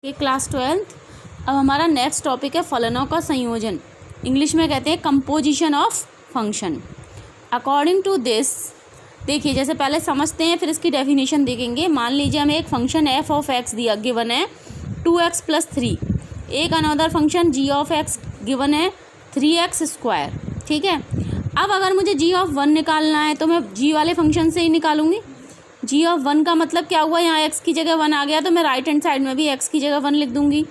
ये class 12th। अब हमारा नेक्स्ट टॉपिक है फलनों का संयोजन। इंग्लिश में कहते हैं composition of function. According to this, देखिए जैसे पहले समझते हैं फिर इसकी डेफिनेशन देखेंगे। मान लीजिए हमें एक फंक्शन एफ ऑफ एक्स दिया गिवन है 2x + 3, एक another function G of X given है 3x²। ठीक है, अब अगर मुझे जी ऑफ 1 निकालना है तो मैं जी वाले फंक्शन से ही निकालूंगी। जी ऑफ 1 का मतलब क्या हुआ, यहाँ x की जगह 1 आ गया तो मैं राइट हैंड साइड में भी x की जगह 1 लिख दूंगी,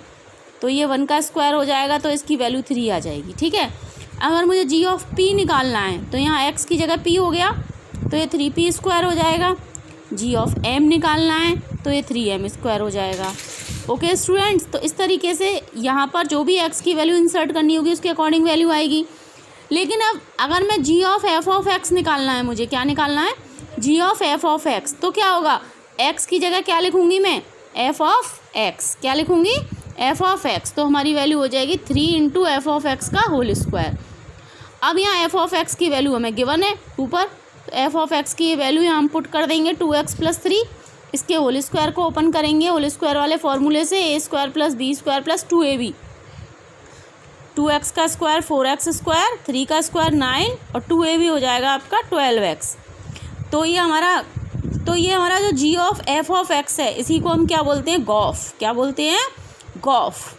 तो ये 1 का स्क्वायर हो जाएगा तो इसकी वैल्यू 3 आ जाएगी। ठीक है, अगर मुझे जी ऑफ p निकालना है तो यहाँ x की जगह p हो गया तो ये 3p² हो जाएगा। जी ऑफ m निकालना है तो ये 3m² हो जाएगा। ओके स्टूडेंट्स, तो इस तरीके से यहाँ पर जो भी x की वैल्यू इंसर्ट करनी होगी उसके अकॉर्डिंग वैल्यू आएगी। लेकिन अब अगर मैं जी ऑफ एफ ऑफ एक्स निकालना है, मुझे क्या निकालना है, G of F of X, तो क्या होगा, x की जगह क्या लिखूंगी मैं, एफ ऑफ एक्स। क्या लिखूंगी, एफ ऑफ एक्स, तो हमारी वैल्यू हो जाएगी 3 × एफ ऑफ एक्स का होल स्क्वायर। अब यहाँ एफ ऑफ एक्स की वैल्यू हमें गिवन है ऊपर, तो एफ ऑफ एक्स की वैल्यू यहाँ हम पुट कर देंगे 2x + 3। इसके होल स्क्वायर को ओपन करेंगे, होल स्क्वायर वाले फॉर्मूले से a² + b² + 2ab। 2x का स्क्वायर 4x², 3 का स्क्वायर 9 और 2ab हो जाएगा आपका 12x। तो ये हमारा जो जी ऑफ एफ ऑफ एक्स है इसी को हम क्या बोलते हैं, गॉफ। क्या बोलते हैं, गॉफ।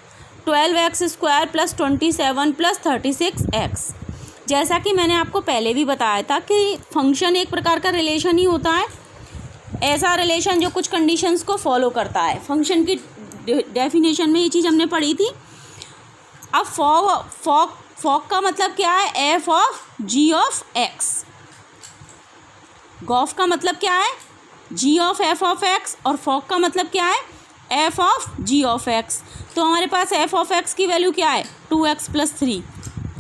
12x² + 27 + 36x। जैसा कि मैंने आपको पहले भी बताया था कि फंक्शन एक प्रकार का रिलेशन ही होता है, ऐसा रिलेशन जो कुछ कंडीशंस को फॉलो करता है। फंक्शन की डेफिनेशन में ये चीज़ हमने पढ़ी थी। अब फॉक का मतलब क्या है, F of G of X. Gof का मतलब क्या है, G of F of X, और फॉक का मतलब क्या है, F of G of X. तो हमारे पास एफ ऑफ एक्स की वैल्यू क्या है, 2x + 3।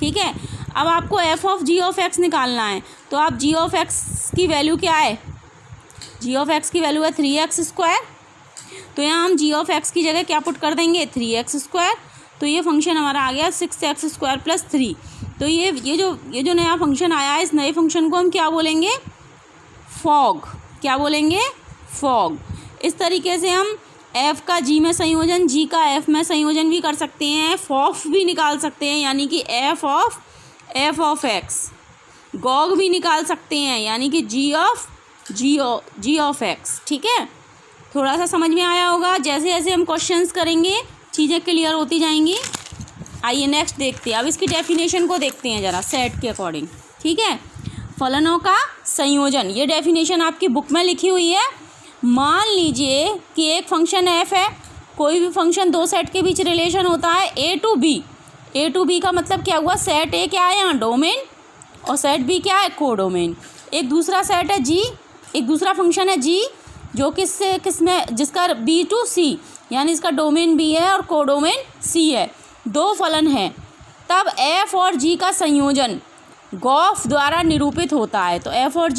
ठीक है, अब आपको F of G of X निकालना है तो आप जी ऑफ एक्स की वैल्यू क्या है, जी ऑफ एक्स की वैल्यू है 3x²। तो यहाँ हम जी ऑफ एक्स की जगह क्या पुट कर देंगे, 3x²। तो ये फंक्शन हमारा आ गया 6x² + 3। तो ये जो नया फंक्शन आया है, इस नए फंक्शन को हम क्या बोलेंगे, फॉग। क्या बोलेंगे, फॉग। इस तरीके से हम f का g में संयोजन, g का f में संयोजन भी कर सकते हैं, फॉफ भी निकाल सकते हैं यानी कि f ऑफ x। गॉग भी निकाल सकते हैं यानी कि g ऑफ x। ठीक है, थोड़ा सा समझ में आया होगा। जैसे जैसे हम क्वेश्चंस करेंगे चीज़ें क्लियर होती जाएंगी। आइए नेक्स्ट देखते हैं, अब इसकी डेफिनेशन को देखते हैं ज़रा सेट के अकॉर्डिंग। ठीक है, फलनों का संयोजन, ये डेफिनेशन आपकी बुक में लिखी हुई है। मान लीजिए कि एक फंक्शन f है, कोई भी फंक्शन दो सेट के बीच रिलेशन होता है a to b। a to b का मतलब क्या हुआ, सेट a क्या है यहाँ, डोमेन, और सेट b क्या है, कोडोमेन। एक दूसरा सेट है g, एक दूसरा फंक्शन है g जो जिसका b to c, यानी इसका डोमेन b है और कोडोमेन c है। दो फलन है, तब f और g का संयोजन गॉफ द्वारा निरूपित होता है। तो f और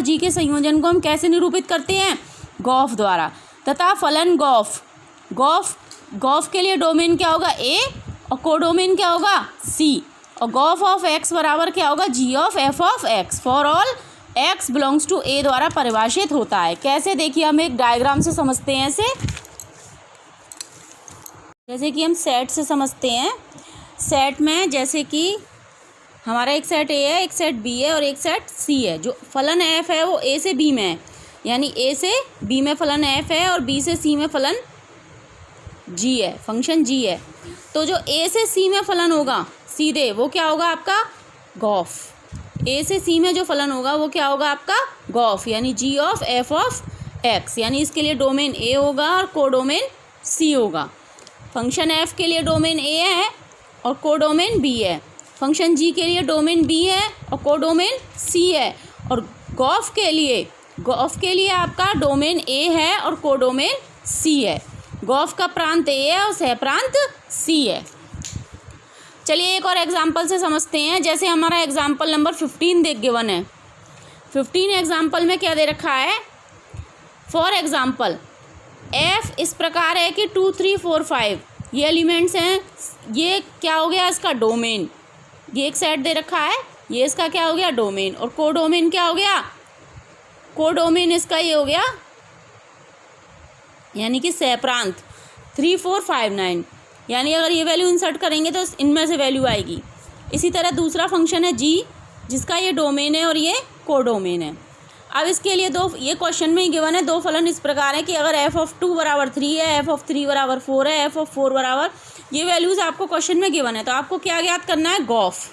g के संयोजन को हम कैसे निरूपित करते हैं, गॉफ द्वारा। तथा फलन गॉफ के लिए डोमेन क्या होगा, a, और कोडोमेन क्या होगा, c। और गॉफ ऑफ x बराबर क्या होगा, g of f of x for all x belongs to a द्वारा परिभाषित होता है। कैसे, देखिए हम एक डायग्राम से समझते हैं ऐसे, जैसे कि हम सेट से समझते हैं। सेट में जैसे कि हमारा एक सेट a है, एक सेट b है और एक सेट c है। जो फलन f है वो a से b में है, यानी a से b में फलन f है और b से c में फलन g है, फंक्शन g है। तो जो a से c में फलन होगा सीधे, वो क्या होगा आपका, गॉफ। a से c में जो फलन होगा वो क्या होगा आपका, गॉफ, यानी g of f of x। यानी इसके लिए डोमेन a होगा और कोडोमेन c होगा। फंक्शन f के लिए डोमेन a है और कोडोमेन b है। फंक्शन g के लिए डोमेन b है और कोडोमेन c है। और गॉफ के लिए आपका डोमेन a है और कोडोमेन c है। गॉफ का प्रांत a है और सह प्रांत c है। चलिए एक और एग्जाम्पल से समझते हैं। जैसे हमारा एग्जाम्पल नंबर 15 गिवन है। 15 एग्जाम्पल में क्या दे रखा है, फॉर एग्जाम्पल f इस प्रकार है कि 2 3 4 5 ये एलिमेंट्स हैं। ये क्या हो गया, इसका डोमेन। ये एक सेट दे रखा है, ये इसका क्या हो गया, डोमेन। और कोडोमेन क्या हो गया, कोडोमेन इसका ये हो गया, यानी कि सहप्रांत। 3 4 5 9, यानी अगर ये वैल्यू इंसर्ट करेंगे तो इनमें से वैल्यू आएगी। इसी तरह दूसरा फंक्शन है जी, जिसका ये डोमेन है और ये कोडोमेन है। अब इसके लिए ये क्वेश्चन में ही गिवन है, दो फलन इस प्रकार है कि अगर f(2) बराबर 3 है, f(3) बराबर 4 है, f(4) बराबर, ये वैल्यूज़ आपको क्वेश्चन में गिवन है। तो आपको क्या ज्ञात करना है, गॉफ।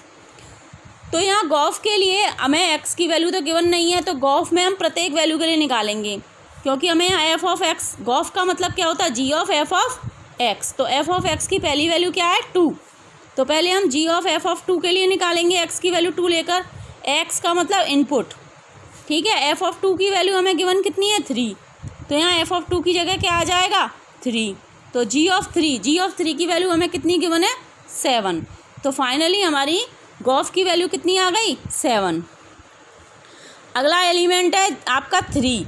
तो यहाँ गॉफ के लिए हमें x की वैल्यू तो गिवन नहीं है, तो गॉफ में हम प्रत्येक वैल्यू के लिए निकालेंगे, क्योंकि हमें यहाँ f(x), गॉफ का मतलब क्या होता है, g(f)(x). तो f(x) की पहली वैल्यू क्या है, 2। तो पहले हम g(f)(2) के लिए निकालेंगे x की वैल्यू 2 लेकर, x का मतलब इनपुट, ठीक है। f(2) की वैल्यू हमें गिवन कितनी है, 3। तो यहाँ f(2) की जगह क्या आ जाएगा, 3। तो g(3) की वैल्यू हमें कितनी गिवन है, 7। तो फाइनली हमारी गॉफ की वैल्यू कितनी आ गई, 7। अगला एलिमेंट है आपका 3।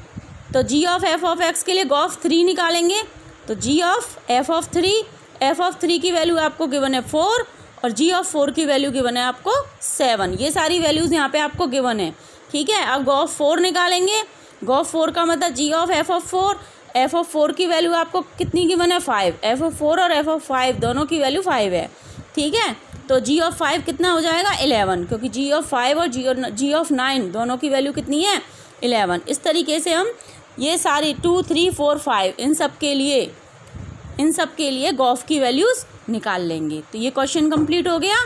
तो g(f)(x) के लिए गॉफ 3 निकालेंगे। तो g(f)(3) की वैल्यू आपको गिवन है 4 और g(4) की वैल्यू गिवन है आपको 7। ये सारी वैल्यूज़ यहाँ पे आपको गिवन है, ठीक है। अब गॉफ 4 निकालेंगे। गॉफ 4 का मतलब g(f)(4), f(4) की वैल्यू आपको कितनी गिवन है, 5। f(4) और f(5) दोनों की वैल्यू 5 है, ठीक है। तो g(5) कितना हो जाएगा, 11, क्योंकि g(5) और g(9) दोनों की वैल्यू कितनी है, 11। इस तरीके से हम ये सारी 2 3 4 5 इन सब के लिए गॉफ की वैल्यूज़ निकाल लेंगे। तो ये क्वेश्चन कंप्लीट हो गया।